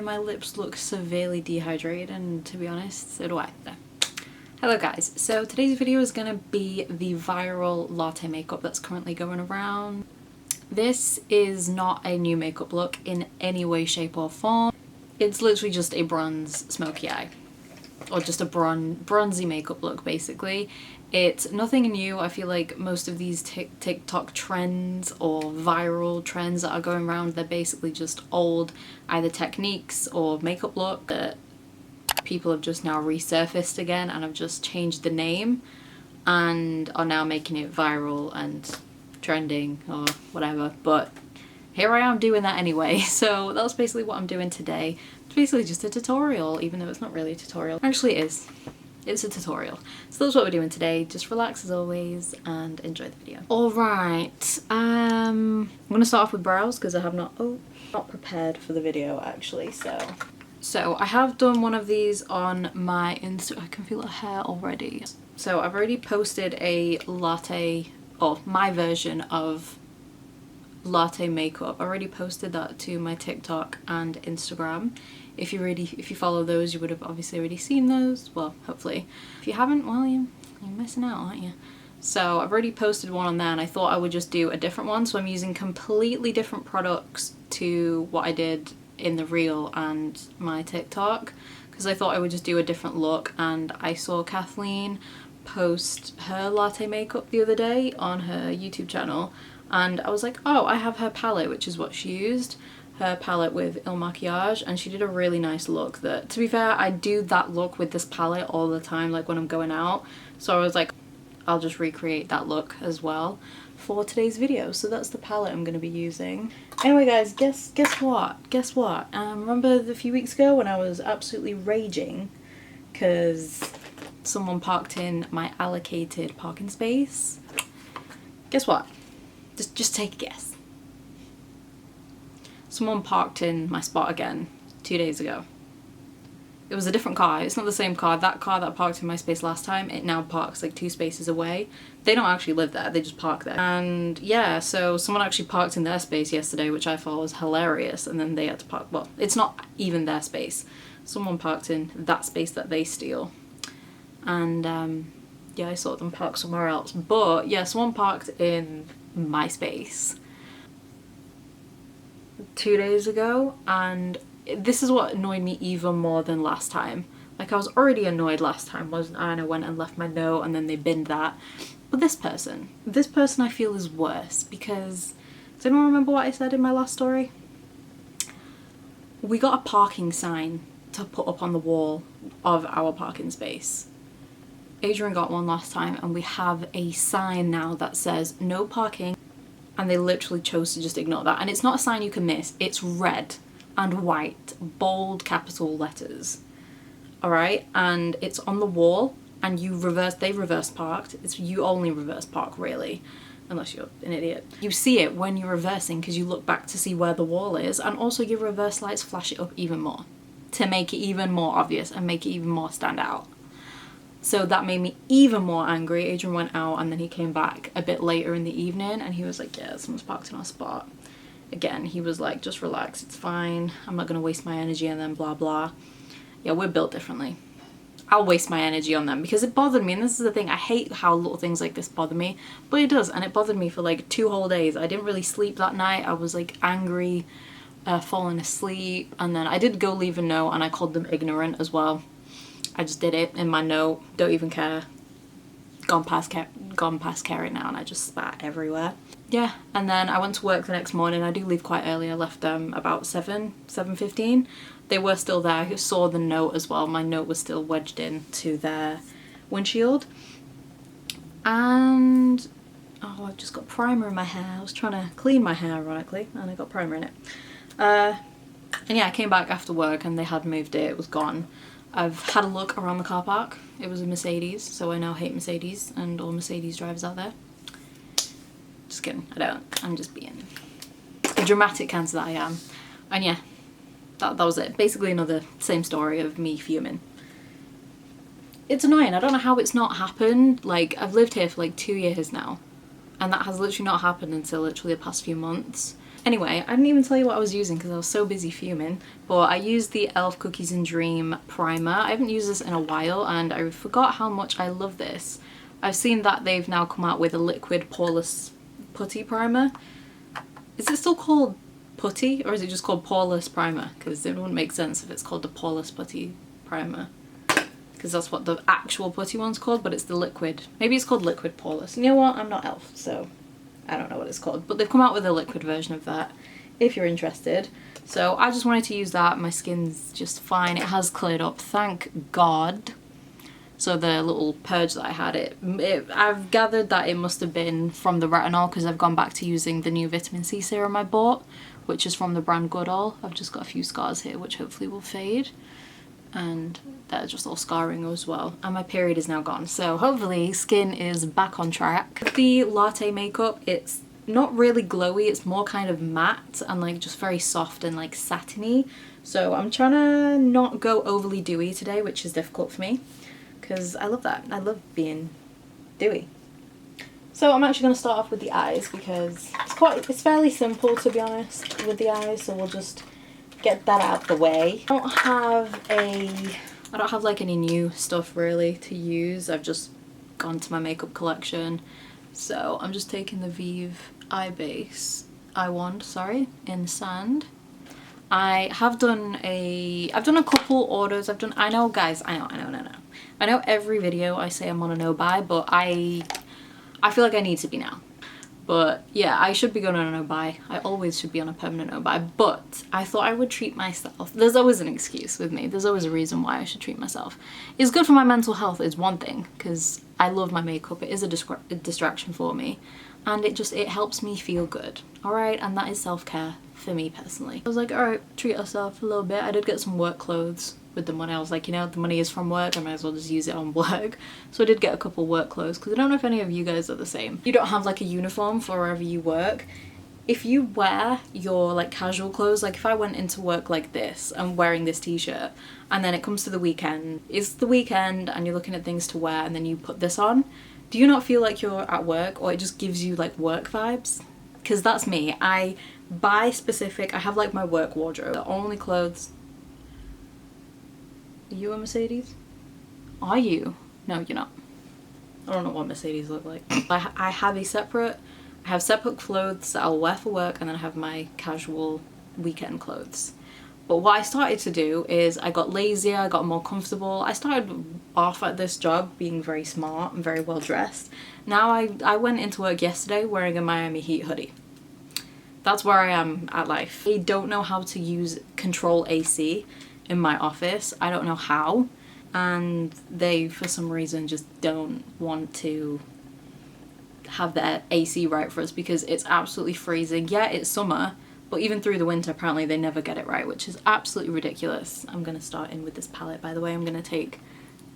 my lips look severely dehydrated, and to be honest, so do I. So. Hello guys, so today's video is going to be the viral latte makeup that's currently going around. This is not a new makeup look in any way, shape or form. It's literally just a bronze smoky eye. Or just a bronzy makeup look basically. It's nothing new. I feel like most of these TikTok trends or viral trends that are going around, they're basically just old either techniques or makeup look that people have just now resurfaced again and have just changed the name and are now making it viral and trending or whatever. But here I am doing that anyway, so that's basically what I'm doing today. It's basically just a tutorial, even though it's not really a tutorial. Actually it is. It's a tutorial. So that's what we're doing today. Just relax as always and enjoy the video. Alright, I'm gonna start off with brows because I have not prepared for the video actually, so I have done one of these on my Insta. I can feel the hair already. So I've already posted a latte, or my version of latte makeup. I already posted that to my TikTok and Instagram. If you follow those, you would have obviously already seen those. Well, hopefully. If you haven't, well, you're missing out, aren't you? So I've already posted one on there, and I thought I would just do a different one. So I'm using completely different products to what I did in the reel and my TikTok, because I thought I would just do a different look. And I saw Kathleen post her latte makeup the other day on her YouTube channel, and I was like, oh, I have her palette, which is what she used, her palette with Ilmakiage, and she did a really nice look that, to be fair, I do that look with this palette all the time, like when I'm going out. So I was like, I'll just recreate that look as well for today's video. So that's the palette I'm going to be using. Anyway guys, guess what? Remember a few weeks ago when I was absolutely raging because someone parked in my allocated parking space? Guess what? Just take a guess. Someone parked in my spot again 2 days ago. It was a different car. It's not the same car. That car that parked in my space last time, it now parks like 2 spaces away. They don't actually live there, they just park there. And yeah, so someone actually parked in their space yesterday, which I thought was hilarious, and then they had to park, well, it's not even their space. Someone parked in that space that they steal. And yeah, I saw them park somewhere else. But yeah, someone parked in my space 2 days ago, and this is what annoyed me even more than last time. Like, I was already annoyed last time, wasn't I? And I went and left my note and then they binned that. But this person I feel is worse, because does anyone remember what I said in my last story? We got a parking sign to put up on the wall of our parking space. Adrian got one last time, and we have a sign now that says no parking, and they literally chose to just ignore that. And it's not a sign you can miss. It's red and white, bold capital letters. Alright, and it's on the wall, and they reverse parked. It's you only reverse park really, unless you're an idiot. You see it when you're reversing because you look back to see where the wall is, and also your reverse lights flash it up even more to make it even more obvious and make it even more stand out. So that made me even more angry. Adrian went out and then he came back a bit later in the evening and he was like, yeah, someone's parked in our spot. Again, he was like, just relax, it's fine. I'm not going to waste my energy and then blah blah. Yeah, we're built differently. I'll waste my energy on them because it bothered me, and this is the thing, I hate how little things like this bother me, but it does, and it bothered me for like 2 whole days. I didn't really sleep that night. I was like angry, falling asleep, and then I did go leave a note and I called them ignorant as well. I just did it in my note, don't even care. Gone past caring now, and I just spat everywhere. Yeah, and then I went to work the next morning. I do leave quite early. I left about 7:15. They were still there. I saw the note as well. My note was still wedged into their windshield. And oh, I've just got primer in my hair. I was trying to clean my hair, ironically, and I got primer in it. And yeah, I came back after work and they had moved it. It was gone. I've had a look around the car park. It was a Mercedes, so I now hate Mercedes and all Mercedes drivers out there. Just kidding, I don't. I'm just being a dramatic cancer that I am. And yeah, that was it. Basically another same story of me fuming. It's annoying. I don't know how it's not happened. Like, I've lived here for like 2 years now, and that has literally not happened until literally the past few months. Anyway, I didn't even tell you what I was using because I was so busy fuming, but I used the e.l.f. Cookies and Dream primer. I haven't used this in a while and I forgot how much I love this. I've seen that they've now come out with a liquid poreless putty primer. Is it still called putty or is it just called poreless primer? Because it wouldn't make sense if it's called the poreless putty primer, because that's what the actual putty one's called, but it's the liquid. Maybe it's called liquid poreless. You know what? I'm not e.l.f., so I don't know what it's called, but they've come out with a liquid version of that if you're interested. So I just wanted to use that. My skin's just fine. It has cleared up, thank God. So the little purge that I had, I've gathered that it must have been from the retinol, because I've gone back to using the new vitamin C serum I bought, which is from the brand Goodall. I've just got a few scars here which hopefully will fade, and they're just all scarring as well, and my period is now gone, so hopefully skin is back on track. The latte makeup, it's not really glowy, it's more kind of matte and like just very soft and like satiny, so I'm trying to not go overly dewy today, which is difficult for me because I love that. I love being dewy. So I'm actually going to start off with the eyes because it's fairly simple, to be honest, with the eyes, so we'll just get that out of the way. I don't have like any new stuff really to use. I've just gone to my makeup collection, so I'm just taking the Vieve eye wand, sorry, in Sand. I've done a couple orders. I know guys, I know every video I say I'm on a no buy, but I feel like I need to be now. But yeah, I should be going on a no buy. I always should be on a permanent no buy, but I thought I would treat myself. There's always an excuse with me. There's always a reason why I should treat myself. It's good for my mental health is one thing, because I love my makeup. It is a distraction for me, and it helps me feel good. Alright, and that is self-care for me personally. I was like, alright, treat yourself a little bit. I did get some work clothes with the money. I was like, you know, the money is from work, I might as well just use it on work. So I did get a couple work clothes, because I don't know if any of you guys are the same. You don't have like a uniform for wherever you work. If you wear your like casual clothes, like if I went into work like this, I'm wearing this t-shirt, and then it comes to the weekend, it's the weekend and you're looking at things to wear, and then you put this on, do you not feel like you're at work, or it just gives you like work vibes? Because that's me. I buy specific, I have like my work wardrobe. The only clothes. Are you a Mercedes? Are you? No, you're not. I don't know what Mercedes look like. I have separate clothes that I'll wear for work, and then I have my casual weekend clothes. But what I started to do is I got lazier, I got more comfortable. I started off at this job being very smart and very well dressed. Now I went into work yesterday wearing a Miami Heat hoodie. That's where I am at life. I don't know how to control AC in my office. I don't know how, and they for some reason just don't want to have their AC right for us, because it's absolutely freezing. Yeah, it's summer, but even through the winter apparently they never get it right, which is absolutely ridiculous. I'm gonna start in with this palette, by the way. I'm gonna take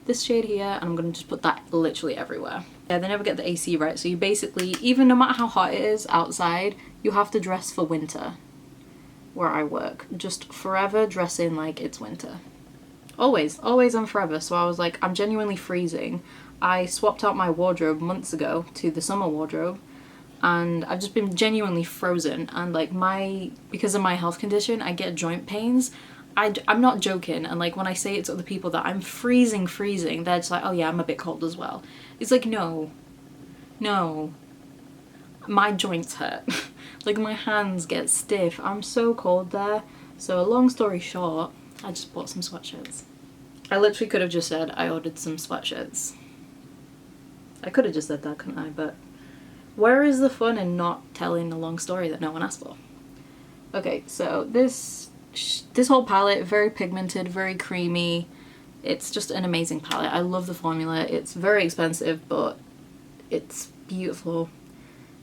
this shade here and I'm gonna just put that literally everywhere. Yeah, they never get the AC right, so you basically, even no matter how hot it is outside, you have to dress for winter. Where I work, just forever dressing like it's winter. Always and forever. So I was like, I'm genuinely freezing. I swapped out my wardrobe months ago to the summer wardrobe, and I've just been genuinely frozen. And like because of my health condition, I get joint pains. I'm not joking, and like when I say it to other people that I'm freezing, they're just like, oh yeah, I'm a bit cold as well. It's like, no, my joints hurt. Like my hands get stiff. I'm so cold there. So long story short, I just bought some sweatshirts. I literally could have just said I ordered some sweatshirts. I could have just said that, couldn't I? But where is the fun in not telling a long story that no one asked for? Okay, so this whole palette, very pigmented, very creamy. It's just an amazing palette. I love the formula. It's very expensive, but it's beautiful.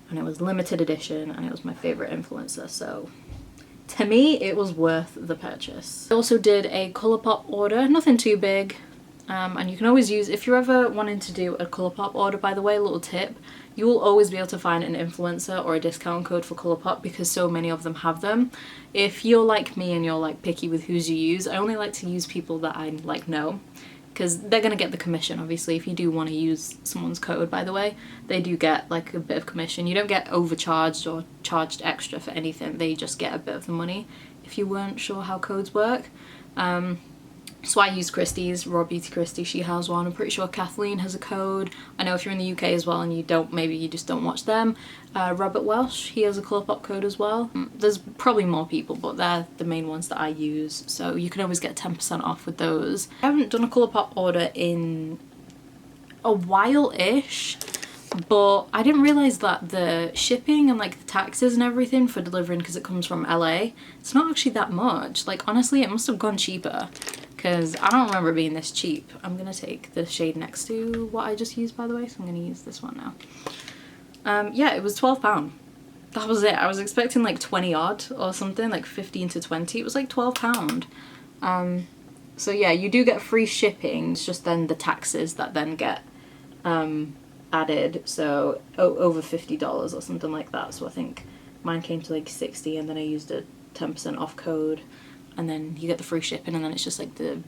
And it was limited edition, and it was my favorite influencer, so to me it was worth the purchase. I also did a Colourpop order, nothing too big, and you can always use, if you're ever wanting to do a Colourpop order, by the way, a little tip, you will always be able to find an influencer or a discount code for Colourpop, because so many of them have them. If you're like me and you're like picky with who you use, I only like to use people that I like know, because they're going to get the commission, obviously. If you do want to use someone's code, by the way, they do get like a bit of commission. You don't get overcharged or charged extra for anything. They just get a bit of the money, if you weren't sure how codes work. So I use Christie's, Raw Beauty Christie, she has one. I'm pretty sure Kathleen has a code. I know if you're in the UK as well and you don't, maybe you just don't watch them. Robert Welsh, he has a Colourpop code as well. There's probably more people, but they're the main ones that I use. So you can always get 10% off with those. I haven't done a Colourpop order in a while-ish, but I didn't realise that the shipping and like the taxes and everything for delivering, because it comes from LA, it's not actually that much. Like honestly, it must have gone cheaper, because I don't remember being this cheap. I'm gonna take the shade next to what I just used, by the way, so I'm gonna use this one now. Yeah, it was £12. That was it. I was expecting like 20 odd or something, like 15 to 20. It was like £12. So yeah, you do get free shipping. It's just then the taxes that then get added, so over $50 or something like that. So I think mine came to like 60, and then I used a 10% off code, and then you get the free shipping, and then it's just like the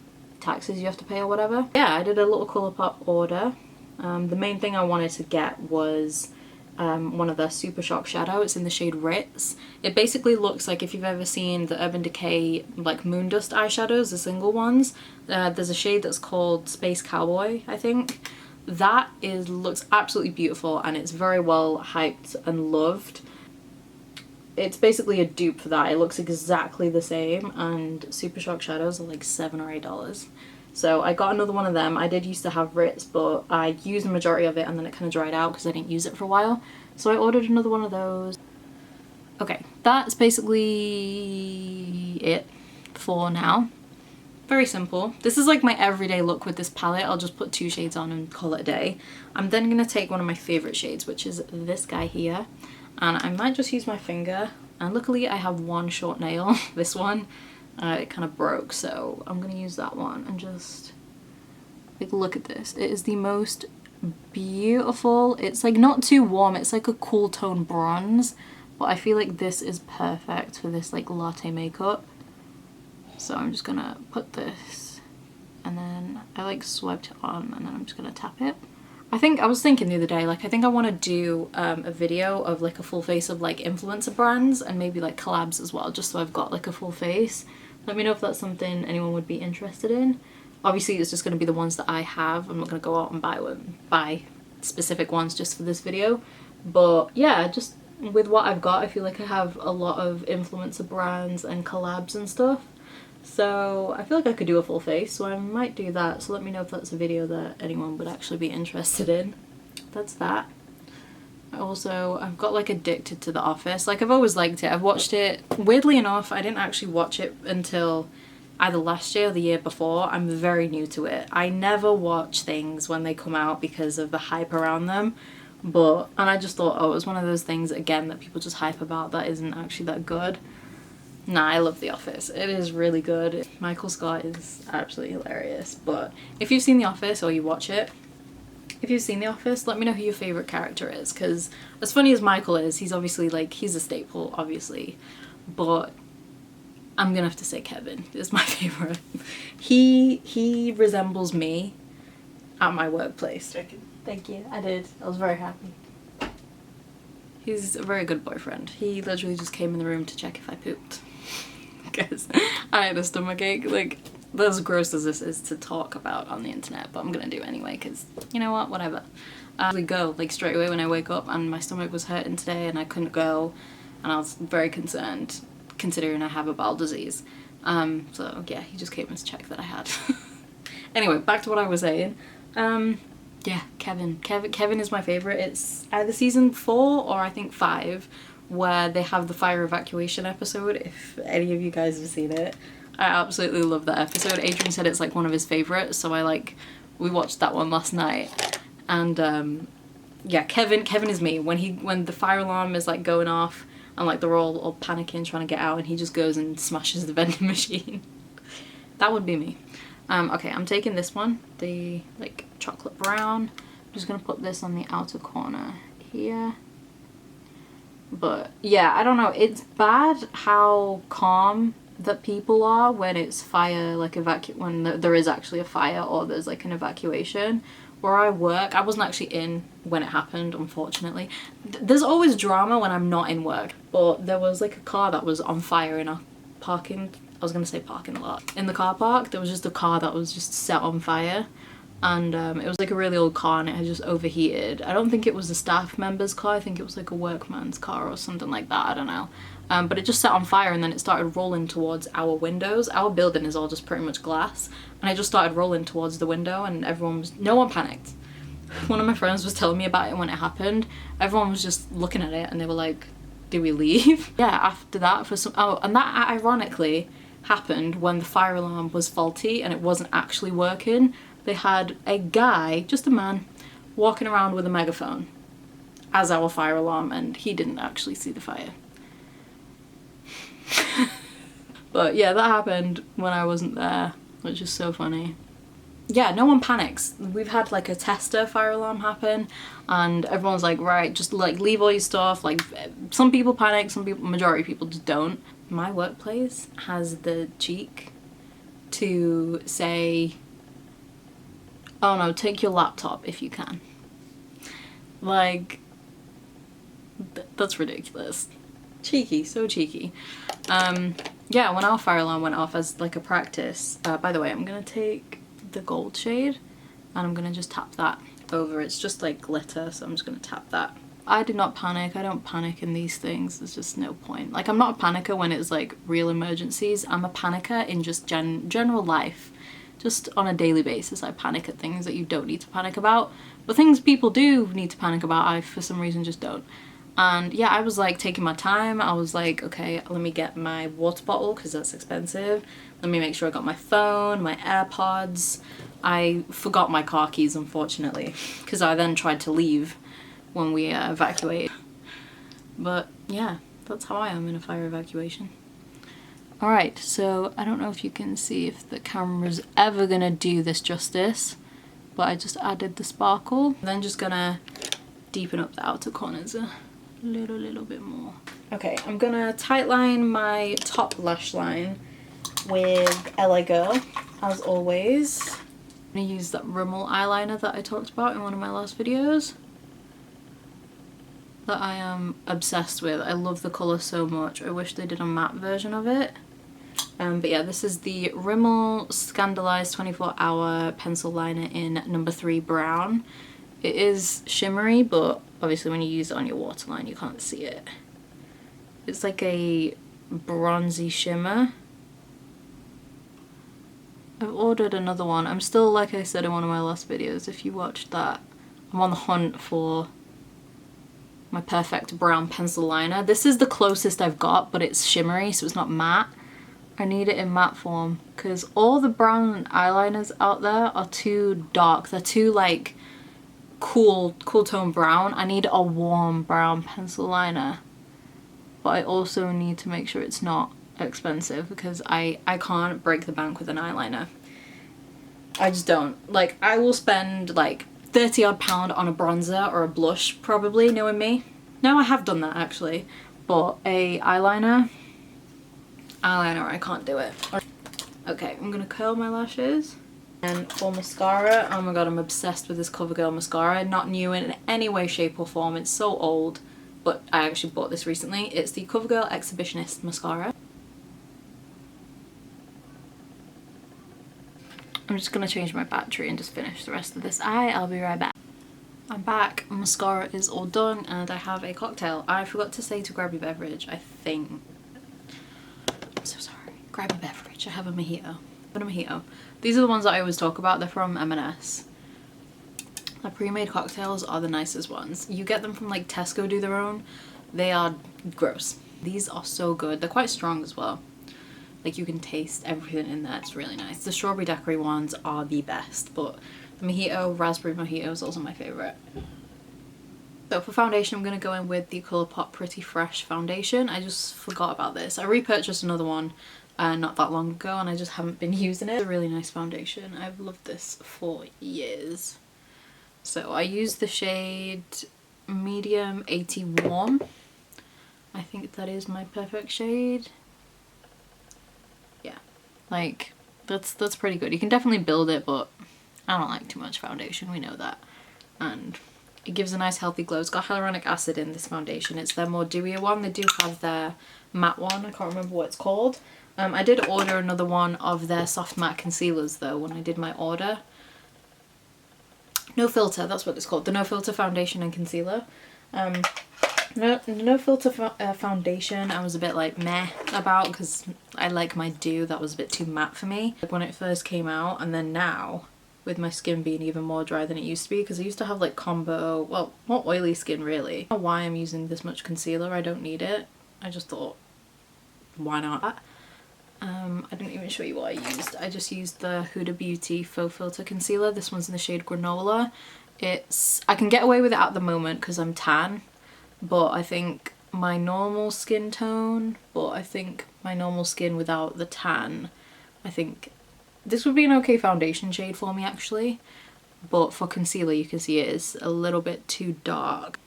taxes you have to pay or whatever. Yeah, I did a little Colourpop order. The main thing I wanted to get was one of their Super Shock Shadow. It's in the shade Ritz. It basically looks like if you've ever seen the Urban Decay like Moon Dust eyeshadows, the single ones. There's a shade that's called Space Cowboy, I think. That looks absolutely beautiful, and it's very well hyped and loved. It's basically a dupe for that. It looks exactly the same, and Super Shock Shadows are like $7 or $8. So I got another one of them. I did used to have Ritz, but I used the majority of it and then it kind of dried out because I didn't use it for a while. So I ordered another one of those. Okay, that's basically it for now. Very simple. This is like my everyday look with this palette. I'll just put 2 shades on and call it a day. I'm then going to take one of my favourite shades, which is this guy here. And I might just use my finger. And luckily I have one short nail, this one. It kind of broke, so I'm going to use that one and just like look at this. It is the most beautiful. It's like not too warm. It's like a cool tone bronze. But I feel like this is perfect for this like latte makeup. So I'm just gonna put this, and then I like swiped it on, and then I'm just gonna tap it. I was thinking the other day, like I think I want to do a video of like a full face of like influencer brands and maybe like collabs as well, just so I've got like a full face. Let me know if that's something anyone would be interested in. Obviously it's just gonna be the ones that I have. I'm not gonna go out and buy specific ones just for this video. But yeah, just with what I've got, I feel like I have a lot of influencer brands and collabs and stuff. So I feel like I could do a full face, so I might do that. So let me know if that's a video that anyone would actually be interested in. That's that. I've got like addicted to The Office. Like I've always liked it. I've watched it. Weirdly enough, I didn't actually watch it until either last year or the year before. I'm very new to it. I never watch things when they come out because of the hype around them. And I just thought, oh, it was one of those things again that people just hype about that isn't actually that good. Nah, I love The Office. It is really good. Michael Scott is absolutely hilarious. But if you've seen The Office or you watch it, if you've seen The Office, let me know who your favourite character is. Because as funny as Michael is, he's obviously like, he's a staple, obviously. But I'm gonna have to say Kevin is my favourite. He resembles me at my workplace. Thank you. I did. I was very happy. He's a very good boyfriend. He literally just came in the room to check if I pooped. Because I had a stomachache. Like, as gross as this is to talk about on the internet, but I'm gonna do it anyway because you know what, whatever. I go like straight away when I wake up, and my stomach was hurting today and I couldn't go, and I was very concerned considering I have a bowel disease. So yeah, he just came in to check that I had. Anyway, back to what I was saying. Yeah, Kevin is my favourite. It's either season 4 or I think 5 where they have the fire evacuation episode, if any of you guys have seen it. I absolutely love that episode. Adrian said it's like one of his favourites, so we watched that one last night. And yeah, Kevin is me. When the fire alarm is like going off and like they're all panicking trying to get out, and he just goes and smashes the vending machine. That would be me. Okay, I'm taking this one, the like chocolate brown. I'm just gonna put this on the outer corner here. But yeah, I don't know, it's bad how calm that people are when it's fire, like when there is actually a fire or there's like an evacuation. Where I work, I wasn't actually in when it happened, unfortunately. There's always drama when I'm not in work, but there was like a car that was on fire in a parking, I was gonna say parking lot. In the car park, there was just a car that was just set on fire, and it was like a really old car and it had just overheated. I don't think it was a staff member's car, I think it was like a workman's car or something like that, I don't know. But it just set on fire and then it started rolling towards our windows. Our building is all just pretty much glass, and it just started rolling towards the window, and no one panicked. One of my friends was telling me about it when it happened. Everyone was just looking at it and they were like, do we leave? Yeah, after that and that ironically happened when the fire alarm was faulty and it wasn't actually working. They had a guy, just a man, walking around with a megaphone as our fire alarm, and he didn't actually see the fire. But yeah, that happened when I wasn't there, which is so funny. Yeah, no one panics. We've had like a tester fire alarm happen and everyone's like, right, just like leave all your stuff. Like some people panic, some people, majority of people just don't. My workplace has the cheek to say, oh no, take your laptop if you can. Like, that's ridiculous. Cheeky, so cheeky. Yeah, when our fire alarm went off as like a practice, by the way, I'm gonna take the gold shade and I'm gonna just tap that over. It's just like glitter, so I'm just gonna tap that. I did not panic. I don't panic in these things. There's just no point. Like, I'm not a panicker when it's like real emergencies. I'm a panicker in just general life. Just on a daily basis, I panic at things that you don't need to panic about. But things people do need to panic about, I for some reason just don't. And yeah, I was like taking my time. I was like, okay, let me get my water bottle because that's expensive. Let me make sure I got my phone, my AirPods. I forgot my car keys, unfortunately, because I then tried to leave when we evacuated. But yeah, that's how I am in a fire evacuation. Alright, so I don't know if you can see if the camera's ever gonna do this justice, but I just added the sparkle. I'm then just gonna deepen up the outer corners a little bit more. Okay, I'm gonna tightline my top lash line with LA Girl, as always. I'm gonna use that Rimmel eyeliner that I talked about in one of my last videos that I am obsessed with. I love the colour so much. I wish they did a matte version of it. But yeah, this is the Rimmel Scandalized 24-Hour Pencil Liner in number 3 brown. It is shimmery, but obviously when you use it on your waterline you can't see it. It's like a bronzy shimmer. I've ordered another one. I'm still, like I said in one of my last videos, if you watched that, I'm on the hunt for my perfect brown pencil liner. This is the closest I've got, but it's shimmery, so it's not matte. I need it in matte form because all the brown eyeliners out there are too dark. They're too like cool tone brown. I need a warm brown pencil liner, but I also need to make sure it's not expensive because I can't break the bank with an eyeliner. I just don't. Like, I will spend like 30 odd pound on a bronzer or a blush probably, knowing me. No, I have done that actually, but a eyeliner I can't do it. Okay, I'm gonna curl my lashes. And for mascara, oh my god, I'm obsessed with this Covergirl mascara. Not new in any way, shape or form. It's so old, but I actually bought this recently. It's the Covergirl Exhibitionist mascara. I'm just gonna change my battery and just finish the rest of this eye. I'll be right back. I'm back. Mascara is all done and I have a cocktail. I forgot to say to grab your beverage, I think. I'm so sorry. Grab a beverage. I have a mojito. But a mojito. These are the ones that I always talk about. They're from M&S. The pre-made cocktails are the nicest ones. You get them from like Tesco do their own. They are gross. These are so good. They're quite strong as well. Like you can taste everything in there. It's really nice. The strawberry daiquiri ones are the best, but the mojito, raspberry mojito is also my favourite. So for foundation, I'm going to go in with the Colourpop Pretty Fresh foundation. I just forgot about this. I repurchased another one not that long ago and I just haven't been using it. It's a really nice foundation. I've loved this for years. So I use the shade Medium 80 Warm. I think that is my perfect shade. Like, that's pretty good. You can definitely build it, but I don't like too much foundation, we know that. And it gives a nice healthy glow. It's got hyaluronic acid in this foundation. It's their more dewier one. They do have their matte one. I can't remember what it's called. I did order another one of their soft matte concealers though when I did my order. No Filter, that's what it's called. The No Filter foundation and concealer. No Filter foundation I was a bit like meh about because I like my dew. That was a bit too matte for me like when it first came out, and then now with my skin being even more dry than it used to be, because I used to have like combo, well, more oily skin really. I don't know why I'm using this much concealer. I don't need it. I just thought, why not? I didn't even show you what I used. I just used the Huda Beauty Faux Filter Concealer. This one's in the shade Granola. I can get away with it at the moment because I'm tan, but I think my normal skin tone, without the tan, I think this would be an okay foundation shade for me actually, but for concealer you can see it is a little bit too dark.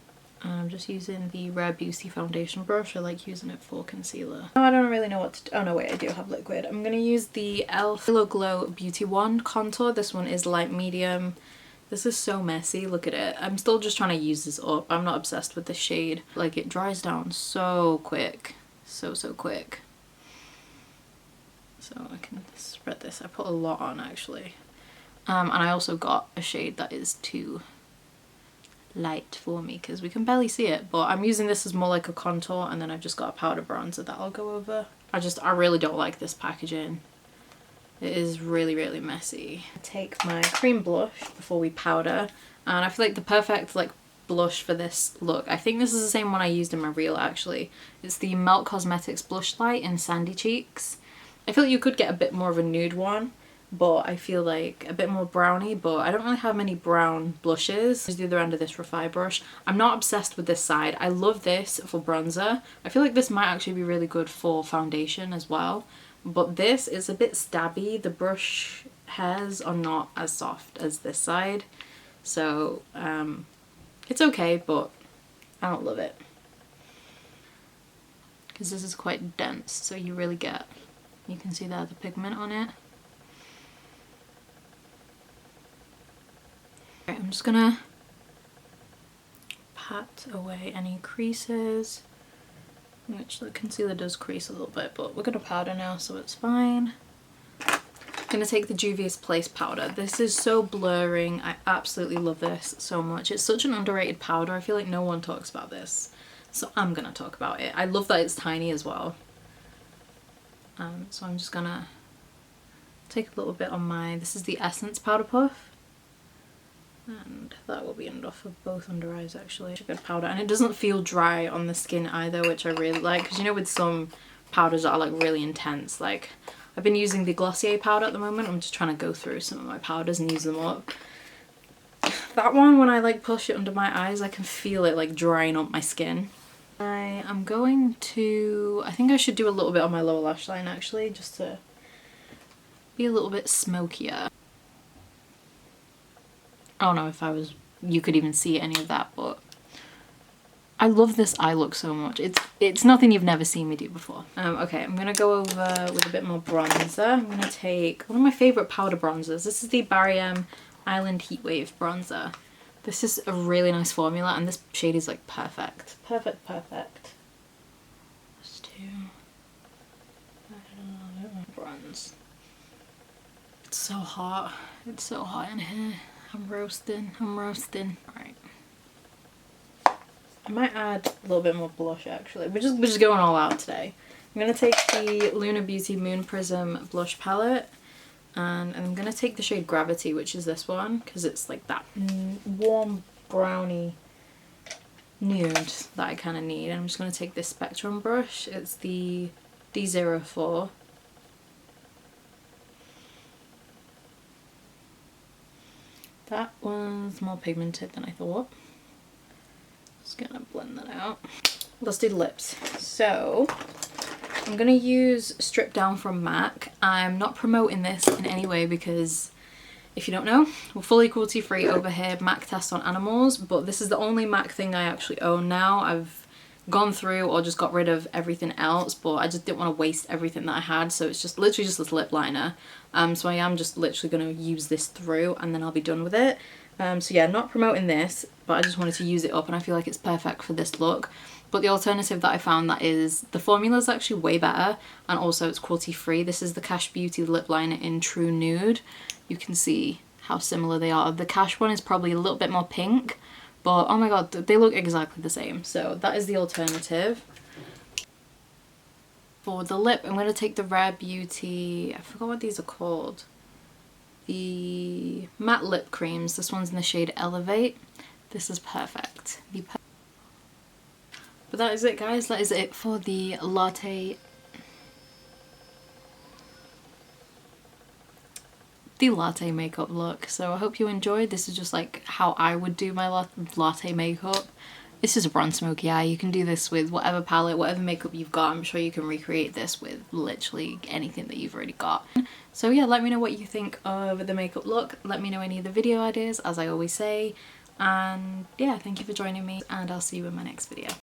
I'm just using the Rare Beauty foundation brush. I like using it for concealer. Oh, I don't really know what to do. Oh no, wait, I do have liquid. I'm going to use the e.l.f. Halo Glow Beauty Wand contour. This one is light medium. This is so messy, look at it. I'm still just trying to use this up. I'm not obsessed with this shade. Like, it dries down so quick. So quick. So I can spread this. I put a lot on actually. And I also got a shade that is too light for me because we can barely see it, but I'm using this as more like a contour, and then I've just got a powder bronzer that I'll go over. I really don't like this packaging. It is really messy. I take my cream blush before we powder, and I feel like the perfect like blush for this look, I think this is the same one I used in my reel actually. It's the Melt Cosmetics Blush Light in Sandy Cheeks. I feel like you could get a bit more of a nude one, but I feel like a bit more browny, but I don't really have many brown blushes. Use the other end of this Refi brush. I'm not obsessed with this side. I love this for bronzer. I feel like this might actually be really good for foundation as well, but this is a bit stabby. The brush hairs are not as soft as this side, so it's okay, but I don't love it because this is quite dense, so you really get, you can see there the pigment on it. I'm just gonna pat away any creases, which the concealer does crease a little bit, but we're gonna powder now, so it's fine. I'm gonna take the Juvias Place powder. This is so blurring. I absolutely love this so much. It's such an underrated powder. I feel like no one talks about this, so I'm gonna talk about it. I love that it's tiny as well. So I'm just gonna take a little bit on my, this is the Essence Powder Puff. And that will be enough of both under eyes actually. It's a good powder, and it doesn't feel dry on the skin either, which I really like, because you know with some powders that are like really intense, like I've been using the Glossier powder at the moment. I'm just trying to go through some of my powders and use them up. That one, when I like push it under my eyes, I can feel it like drying up my skin. I am going to, I think I should do a little bit on my lower lash line actually, just to be a little bit smokier. I don't know if you could even see any of that, but I love this eye look so much. It's nothing you've never seen me do before. Okay, I'm gonna go over with a bit more bronzer. I'm gonna take one of my favorite powder bronzers. This is the Barry M Island Heatwave bronzer. This is a really nice formula, and this shade is like perfect. Perfect. Just to, I don't want bronze. It's so hot. It's so hot in here. I'm roasting. Alright. I might add a little bit more blush actually. We're just going all out today. I'm gonna take the Lunar Beauty Moon Prism blush palette, and I'm gonna take the shade Gravity, which is this one, because it's like that warm browny nude that I kind of need. And I'm just gonna take this Spectrum brush. It's the D04. That was more pigmented than I thought. Just gonna blend that out. Let's do the lips. So I'm gonna use Strip Down from MAC. I'm not promoting this in any way because, if you don't know, we're fully cruelty free over here. MAC test on animals, but this is the only MAC thing I actually own now. I've gone through or just got rid of everything else, but I just didn't want to waste everything that I had, so it's just literally just this lip liner. So I am just literally going to use this through and then I'll be done with it. So yeah, not promoting this, but I just wanted to use it up and I feel like it's perfect for this look. But the alternative that I found that is, the formula is actually way better and also it's cruelty free. This is the Kash Beauty lip liner in True Nude. You can see how similar they are. The Kash one is probably a little bit more pink, but oh my god, they look exactly the same. So that is the alternative. For the lip, I'm going to take the Rare Beauty, I forgot what these are called, the matte lip creams. This one's in the shade Elevate. This is perfect. But that is it, guys. That is it for the latte makeup look. So I hope you enjoyed. This is just like how I would do my latte makeup. This is a bronze smoky eye. You can do this with whatever palette, whatever makeup you've got. I'm sure you can recreate this with literally anything that you've already got. So yeah, let me know what you think of the makeup look. Let me know any of the video ideas, as I always say. And yeah, thank you for joining me and I'll see you in my next video.